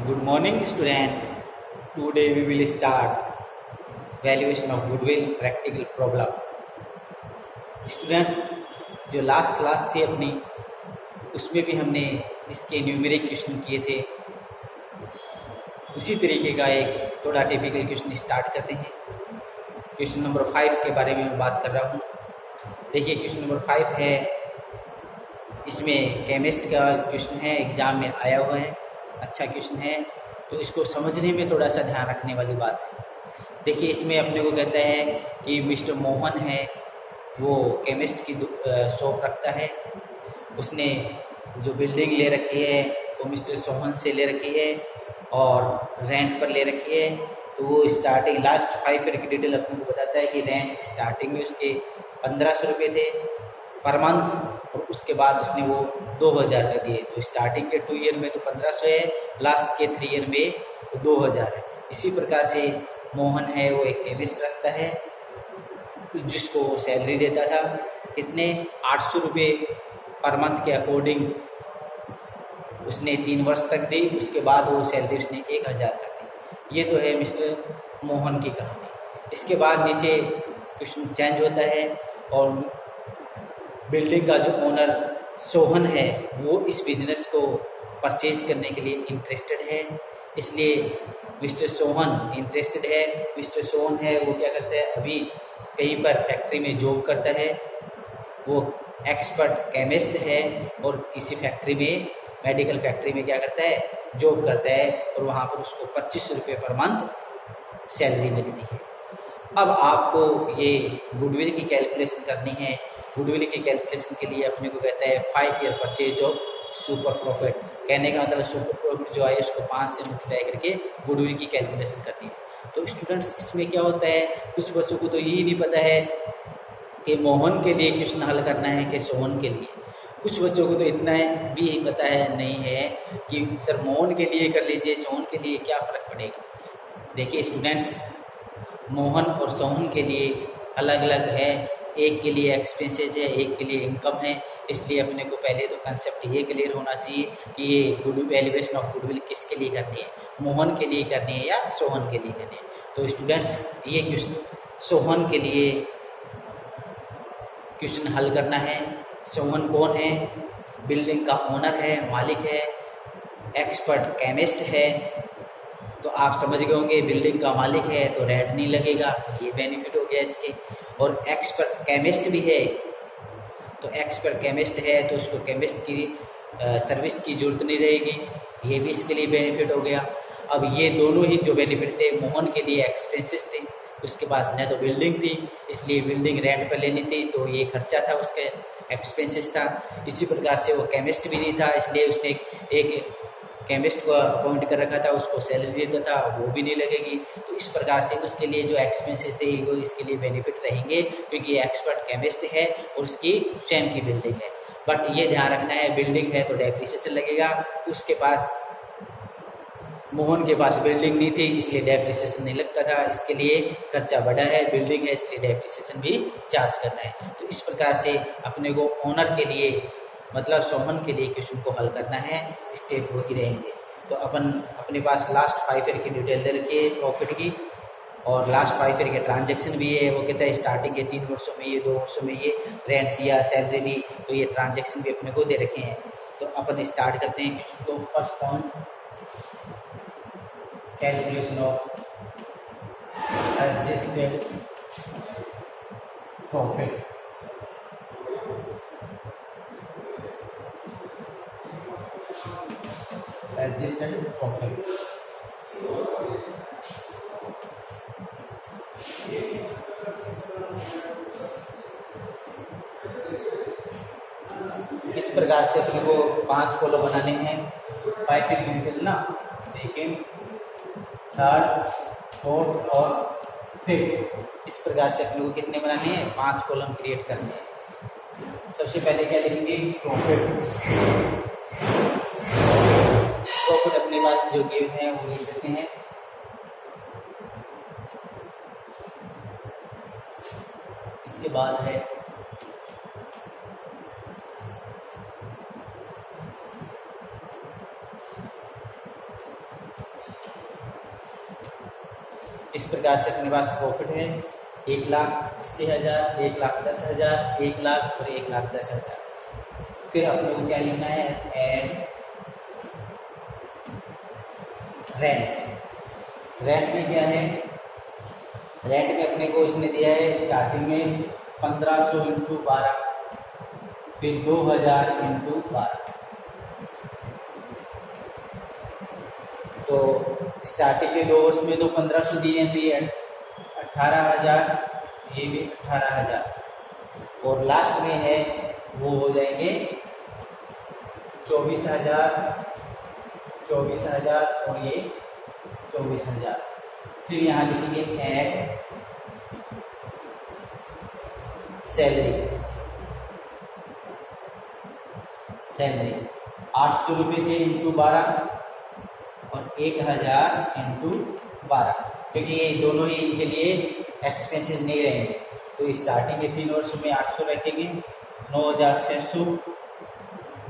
Good morning, student. Today we will start valuation of goodwill practical problem. Students, जो last class थी अपनी, उसमें भी हमने इसके न्यूमेरिक क्वेश्चन किए थे। उसी तरीके का एक थोड़ा टिपिकल क्वेश्चन स्टार्ट करते हैं। क्वेश्चन नंबर 5 के बारे में मैं बात कर रहा हूँ। देखिए, क्वेश्चन नंबर 5 है, इसमें केमिस्ट का क्वेश्चन है, एग्जाम में आया हुआ है, अच्छा क्वेश्चन है, तो इसको समझने में थोड़ा सा ध्यान रखने वाली बात है। देखिए, इसमें अपने को कहता है कि मिस्टर मोहन है, वो केमिस्ट की शॉप रखता है। उसने जो बिल्डिंग ले रखी है वो मिस्टर सोहन से ले रखी है और रेंट पर ले रखी है। तो वो स्टार्टिंग लास्ट 5 ईयर की डिटेल अपने को बताता है कि रेंट स्टार्टिंग में उसके 1500 रुपये थे पर मंथ, और उसके बाद उसने वो 2000 कर दिए। तो स्टार्टिंग के 2 ईयर में तो 1500 है, लास्ट के 3 ईयर में तो 2000 है। इसी प्रकार से मोहन है, वो एक केमिस्ट रखता है जिसको वो सैलरी देता था कितने 800 रुपये पर मंथ के अकॉर्डिंग उसने 3 वर्ष तक दी। उसके बाद वो सैलरी उसने 1000 कर दी। ये तो है मिस्टर मोहन की कहानी। इसके बाद नीचे क्वेश्चन चेंज होता है और बिल्डिंग का जो ओनर सोहन है वो इस बिजनेस को परचेज करने के लिए इंटरेस्टेड है, इसलिए मिस्टर सोहन इंटरेस्टेड है। मिस्टर सोहन है वो क्या करता है, अभी कहीं पर फैक्ट्री में जॉब करता है। वो एक्सपर्ट केमिस्ट है और किसी फैक्ट्री में, मेडिकल फैक्ट्री में क्या करता है, जॉब करता है, और वहाँ पर उसको 2500 रुपये पर मंथ सैलरी मिलती है। अब आपको ये गुडविल की कैलकुलेशन करनी है। गुडविल की कैलकुलेशन के लिए अपने को कहता है 5 year purchase of super profit. कहने का मतलब सुपर प्रॉफिट जो है उसको 5 से मल्टीप्लाई करके गुडविल की कैलकुलेशन करनी है। तो स्टूडेंट्स, इसमें क्या होता है, कुछ बच्चों को तो यही नहीं पता है कि मोहन के लिए क्वेश्चन हल करना है कि सोहन के लिए। कुछ बच्चों को तो इतना भी पता है नहीं है कि सर मोहन के लिए कर लीजिए, सोहन के लिए क्या फ़र्क पड़ेगा। देखिए स्टूडेंट्स, मोहन और सोहन के लिए अलग अलग है। एक के लिए एक्सपेंसेस है, एक के लिए इनकम है। इसलिए अपने को पहले तो कंसेप्ट ये क्लियर होना चाहिए कि ये वैल्यूएशन ऑफ गुडविल किसके लिए करनी है, मोहन के लिए करनी है या सोहन के लिए करनी है। तो स्टूडेंट्स, ये क्वेश्चन सोहन के लिए क्वेश्चन हल करना है। सोहन कौन है, बिल्डिंग का ओनर है, मालिक है, एक्सपर्ट केमिस्ट है। तो आप समझ गए होंगे, बिल्डिंग का मालिक है तो रेंट नहीं लगेगा, ये बेनिफिट हो गया इसके। और एक्सपर्ट केमिस्ट भी है, तो एक्सपर्ट केमिस्ट है तो उसको केमिस्ट की सर्विस की जरूरत नहीं रहेगी, ये भी इसके लिए बेनिफिट हो गया। अब ये दोनों ही जो बेनिफिट थे, मोहन के लिए एक्सपेंसेस थे, उसके पास न तो बिल्डिंग थी, इसलिए बिल्डिंग रेंट पर लेनी थी, तो ये खर्चा था, उसके एक्सपेंसेस था। इसी प्रकार से वो केमिस्ट भी नहीं था, इसलिए उसने एक केमिस्ट को अपॉइंट कर रखा था, उसको सैलरी देता था, वो भी नहीं लगेगी। तो इस प्रकार से उसके लिए जो एक्सपेंसेस थे वो इसके लिए बेनिफिट रहेंगे, क्योंकि ये एक्सपर्ट केमिस्ट है और उसकी स्वयं की बिल्डिंग है। बट ये ध्यान रखना है, बिल्डिंग है तो डेप्रिसिएशन लगेगा। उसके पास, मोहन के पास बिल्डिंग नहीं थी, इसलिए डेप्रिसिएशन नहीं लगता था, इसके लिए खर्चा बढ़ा है, बिल्डिंग है इसलिए डेप्रिसिएशन भी चार्ज करना है। तो इस प्रकार से अपने को ओनर के लिए, मतलब सोहन के लिए क्वेश्चन को हल करना है, स्टेप वही रहेंगे। तो अपन अपने पास लास्ट 5 ईयर की डिटेल दे रखी है प्रॉफिट की, और लास्ट 5 ईयर के ट्रांजैक्शन भी है। वो कहता है स्टार्टिंग के 3 वर्षों में ये, 2 वर्षों में ये रेंट दिया, सैलरी दी, तो ये ट्रांजैक्शन भी अपने को दे रखे हैं। तो अपन स्टार्ट करते हैं क्वेश्चन को। First point, calculation of adjusted profit. Adjusted profit, इस प्रकार से अपने को 5 कॉलम बनाने हैं। 5 की डिटेल ना, सेकेंड, थर्ड, फोर्थ और फिफ्थ, इस प्रकार से अपने को कितने बनाने हैं, 5 कॉलम क्रिएट करने हैं। सबसे पहले क्या लिखेंगे, प्रॉफिट। प्रॉफिट अपने पास जो गिवन है वो लिख देते हैं। इसके बाद है इस प्रकार से अपने पास प्रॉफिट है 1,80,000, 1,10,000, 1,00,000 और 1,10,000। फिर अपने को क्या लिखना है, एड रेंट। रेंट में क्या है, रेंट में अपने को इसने दिया है स्टार्टिंग में 1500 इंटू 12, फिर 2000 इंटू 12। तो स्टार्टिंग के 2 वर्ष में तो 1500 दिए हैं, तो ये 18,000, ये भी 18,000 और लास्ट में है वो हो जाएंगे 24,000, 24,000 और ये 24,000। फिर यहाँ लिखेंगे ऐड सैलरी। सैलरी 800 रुपये थे इंटू 12 और 1,000 इंटू 12, क्योंकि ये दोनों ही इनके लिए एक्सपेंसेस नहीं रहेंगे। तो स्टार्टिंग के 3 वर्षों में 800 रखेंगे, 9,600,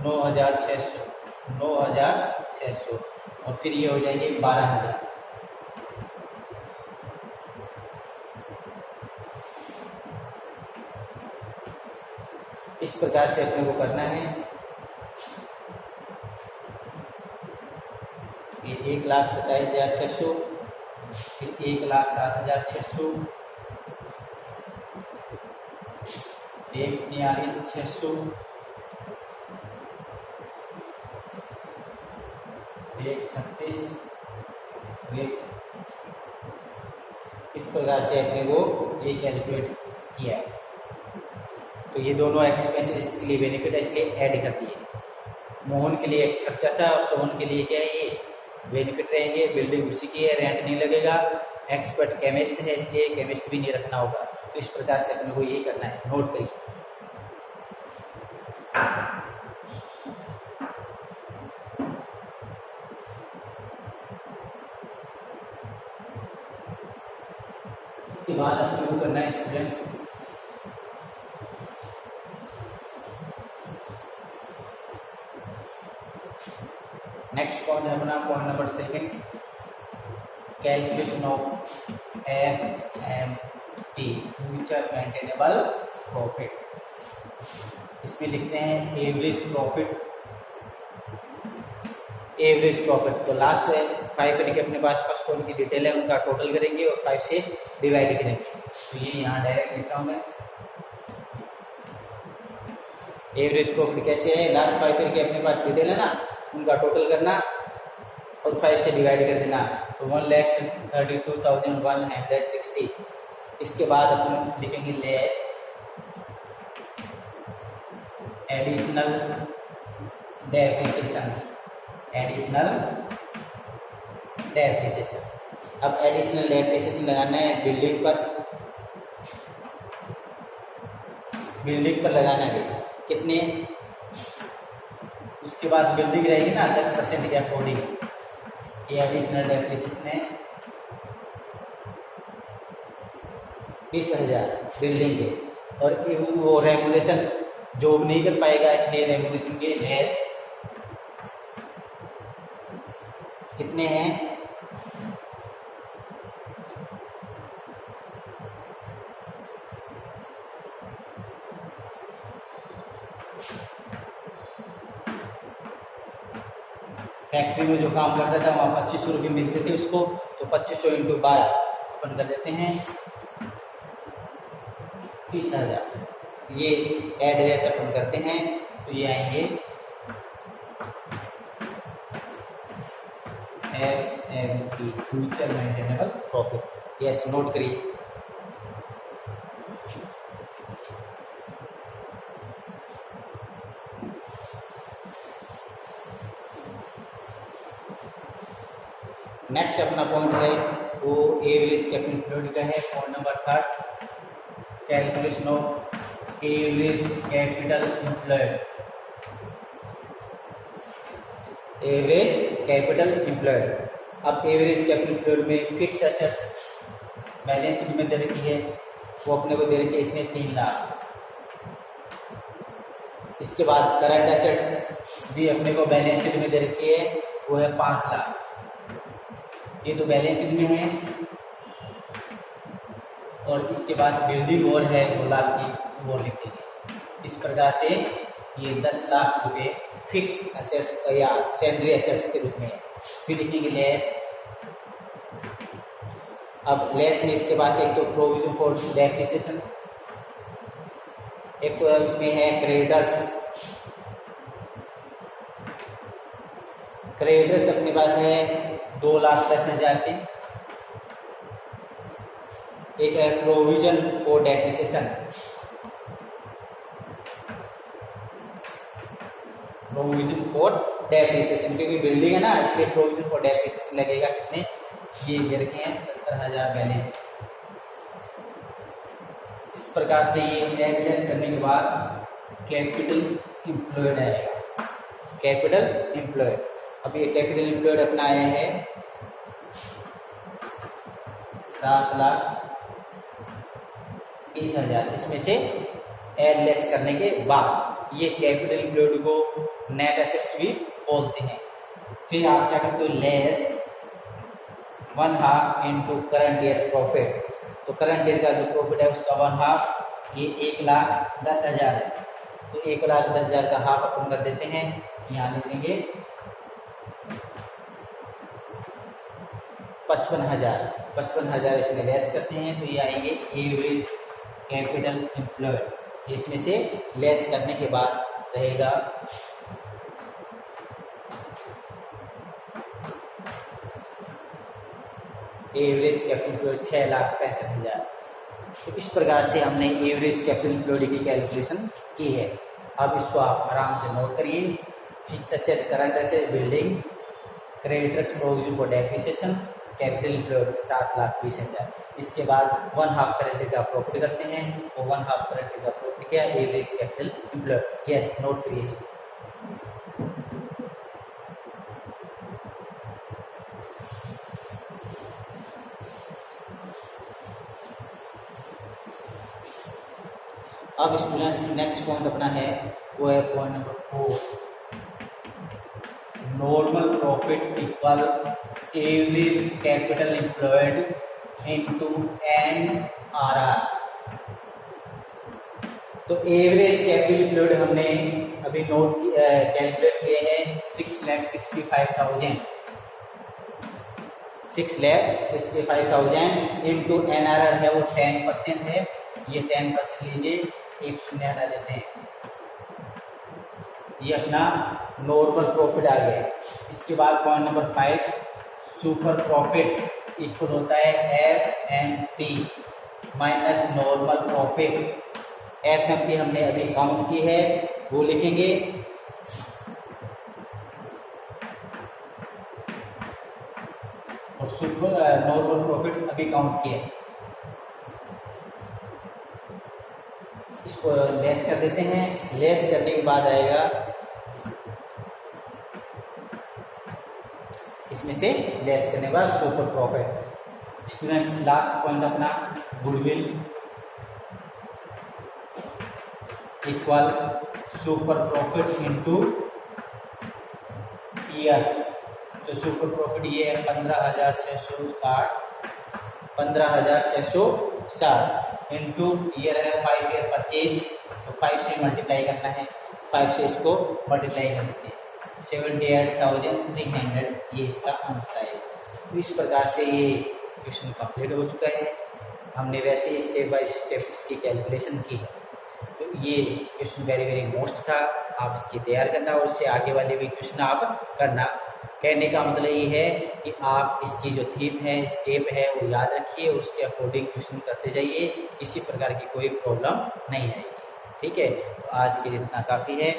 9,600, 9,600 और फिर ये हो जाएंगे 12,000। इस प्रकार से अपने को करना है। ये 1,27,600, फिर 1,07,600, 1,42,600, 1,36, इस प्रकार से अपने को ये कैलकुलेट किया है। तो ये दोनों एक्सपेंसेस इसके लिए बेनिफिट है, इसलिए ऐड कर दिए। मोहन के लिए एक खर्चा था और सोहन के लिए क्या है, ये बेनिफिट रहेंगे। बिल्डिंग उसी की है, रेंट नहीं लगेगा। एक्सपर्ट केमिस्ट है, इसलिए केमिस्ट भी नहीं रखना होगा। तो इस प्रकार से अपने को ये करना है, नोट करिए। इसके बाद अपने को करना है स्टूडेंट्स नेक्स्ट पॉइंट है अपना point number 2, calculation of FMT, future maintainable profit. इसमें लिखते हैं एवरेज प्रॉफिट। एवरेज प्रॉफिट तो लास्ट है 5 करके अपने पास फर्स्ट पॉइंट की डिटेल है, उनका टोटल करेंगे और 5 से डिवाइड करेंगे। तो ये यहाँ डायरेक्ट लिखता हूँ मैं। एवरेज प्रॉफिट कैसे है, लास्ट 5 करके अपने पास डिटेल है ना, उनका टोटल करना और 5 से डिवाइड कर देना। तो 1,32,160। इसके बाद अपन लिखेंगे less additional depreciation. Additional depreciation, अब एडिशनल डेप्रिसिएशन लगाना है बिल्डिंग पर। बिल्डिंग पर लगाना है कितने, उसके बाद बिल्डिंग रहेगी ना 10% के अकॉर्डिंग। ये एडिशनल डेप्रिसिएशन है 20,000 बिल्डिंग के, और वो रेगुलेशन जॉब नहीं कर पाएगा, इसलिए रेगुलेशन के लेस कितने हैं, फैक्ट्री में जो काम करता था वहाँ 2500 रुपये मिलते थे उसको, तो 2500 इंटू 12 अपन कर देते हैं 30,000। ये एड्रेस अपन करते हैं, तो ये आएंगे FMP, future maintainable profit. Yes, note करिए। नेक्स्ट अपना पॉइंट है वो एवरेज कैपिटल एम्प्लॉयड का है, point number 3, calculation of average capital employed. Average capital employed, अब एवरेज कैपिटल एम्प्लॉयड में फिक्स एसेट्स बैलेंस शीट में दे रखी है, वो अपने को दे रखी है इसने 3 लाख। इसके बाद करंट एसेट्स भी अपने को बैलेंस शीट में दे रखी है, वो है 5 लाख। ये तो बैलेंस शीट में है, और इसके पास बिल्डिंग और है 2 लाख की, वो लिख देंगे। इस प्रकार से ये 10 लाख रुपए फिक्स एसेट्स या सैलरी एसेट्स के रूप में है। फिर लिखेंगे लेस। अब लेस में इसके पास एक तो प्रोविजन फॉर डेप्रिसिएशन, एक तो इसमें है क्रेडिटर्स। क्रेडिटर्स अपने पास है 2,10,000 के। एक है provision for depreciation, provision for depreciation, क्योंकि बिल्डिंग है ना इसलिए प्रोविजन फॉर डेप्रिसिएशन लगेगा। कितने ये रखे हैं 70,000 बैलेंस। इस प्रकार से ये एड लेस करने के बाद कैपिटल एम्प्लॉयड आएगा। कैपिटल एम्प्लॉयड, अब ये कैपिटल एम्प्लॉयड अपना आया है 7,20,000। इसमें से एड लेस करने के बाद ये कैपिटल एम्प्लॉयड को नेट एसेट्स भी बोलते हैं। फिर आप क्या करते हो, less 1/2 into current year profit. तो करंट ईयर का जो प्रॉफिट है उसका 1/2, ये 1,10,000 है, तो 1,10,000 का हाफ अपन कर देते हैं, यहाँ लिख देंगे 55,000। 55,000 इसमें लेस करते हैं तो ये आएंगे एवरेज कैपिटल एम्प्लॉयड। इसमें से लेस करने के बाद रहेगा एवरेज कैपिटल एम्प्लॉयड 6,65,000। तो इस प्रकार से हमने एवरेज कैपिटल एम्प्लॉयड की कैलकुलेशन की है। अब इसको आप आराम से नोट करिए। Fix asset, current asset, building, creditors, provision for depreciation, capital employed 7,20,000। इसके बाद 1/2 करंट का प्रॉफिट करते हैं, और 1/2 करंट का प्रॉफिट क्या है, average capital employed. Yes, note करिए इसको। अब स्टूडेंट्स नेक्स्ट पॉइंट अपना है वो है point number 4, normal profit equal average capital employed into NRR। तो एवरेज कैपिटल एम्प्लॉयड हमने अभी नोट कैलकुलेट किए हैं 6,65,000। 6,65,000 इंटू NRR है वो 10% है, ये 10% लीजिए, 1 शून्य हटा देते हैं, ये अपना नॉर्मल प्रॉफिट आ गया। इसके बाद point number 5, super profit equal होता है FNP minus normal profit. FNP हमने अभी काउंट की है, वो लिखेंगे, और सुपर नॉर्मल प्रॉफिट अभी काउंट किया। इसको लेस कर देते हैं। लेस करने के बाद आएगा इसमें से लेस करने के बाद super profit. Students last point अपना goodwill equal super profit into years. तो सुपर प्रॉफिट ये है 15,660, 15,660 इंटू ईयर है 5 ईयर परचेज, तो 5 से मल्टीप्लाई करना है, 5 से इसको मल्टीप्लाई कर देते हैं, 78,300 ये इसका आंसर है। तो इस प्रकार से ये क्वेश्चन कंप्लीट हो चुका है। हमने वैसे ही स्टेप बाय स्टेप इसकी कैलकुलेशन की है। तो ये क्वेश्चन वेरी वेरी मोस्ट था, आप इसकी तैयार करना और उससे आगे वाले भी क्वेश्चन आप करना। कहने का मतलब ये है कि आप इसकी जो थीम है, स्टेप है, वो याद रखिए, उसके अकॉर्डिंग क्वेश्चन करते जाइए, किसी प्रकार की कोई प्रॉब्लम नहीं आएगी। ठीक है, तो आज के लिए इतना काफ़ी है।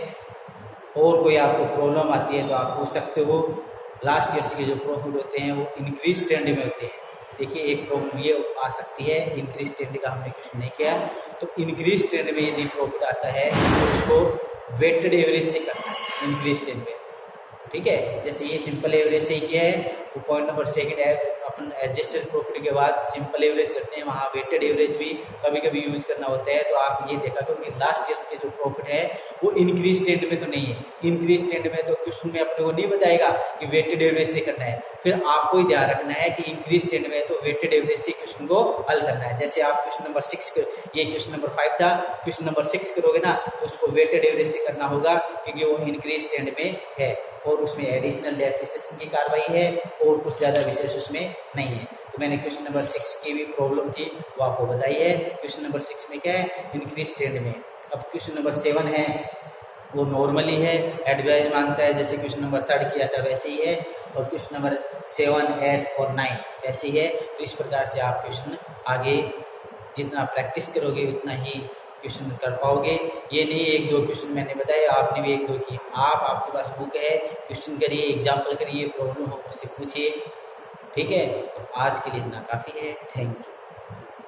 और कोई आपको प्रॉब्लम आती है तो आप पूछ सकते हो। लास्ट ईयर्स के जो प्रॉफिट होते हैं वो इंक्रीज ट्रेंड में होते हैं। देखिए एक प्रॉब्लम ये आ सकती है, इंक्रीज ट्रेंड का हमने क्वेश्चन नहीं किया, तो इंक्रीज ट्रेंड में यदि प्रॉफिट आता है तो उसको वेटेड एवरेज से करना है। इंक्रीज ट्रेंड में ठीक है। जैसे ये सिंपल एवरेज से किया है, तो पॉइंट नंबर सेकंड है अपन एडजस्टेड प्रॉफिट के बाद सिंपल एवरेज करते हैं, वहाँ वेटेड एवरेज भी कभी कभी यूज करना होता है। तो आप ये देखा करो कि लास्ट ईयर्स के जो प्रॉफिट है वो इंक्रीज ट्रेंड में तो नहीं है। इंक्रीज ट्रेंड में तो क्वेश्चन में अपने को नहीं बताएगा कि वेटेड एवरेज से करना है, फिर आपको ही ध्यान रखना है कि इंक्रीज ट्रेंड में तो वेटेड एवरेज से क्वेश्चन को हल करना है। जैसे आप क्वेश्चन नंबर 6, ये क्वेश्चन नंबर 5 था, क्वेश्चन नंबर 6 करोगे ना तो उसको वेटेड एवरेज से करना होगा, क्योंकि वो इंक्रीज ट्रेंड में है और उसमें एडिशनल डेप्रिसिएशन की कार्रवाई है और कुछ ज़्यादा विशेष उसमें नहीं है। तो मैंने क्वेश्चन नंबर 6 की भी प्रॉब्लम थी वो आपको बताई है। क्वेश्चन नंबर 6 में क्या है, इंक्रीज ट्रेंड में। अब क्वेश्चन नंबर 7 है, वो नॉर्मली है, एडवाइस मांगता है, जैसे क्वेश्चन नंबर 3 किया था वैसे ही है, और क्वेश्चन नंबर 7, 8 और 9 ऐसे ही है। तो इस प्रकार से आप क्वेश्चन आगे जितना प्रैक्टिस करोगे उतना ही क्वेश्चन कर पाओगे। ये नहीं 1-2 क्वेश्चन मैंने बताया, आपने भी 1-2 किए। आपके पास बुक है, क्वेश्चन करिए, एग्जाम्पल करिए, प्रॉब्लम हो मुझसे पूछिए, ठीक है। तो आज के लिए इतना काफ़ी है। Thank you.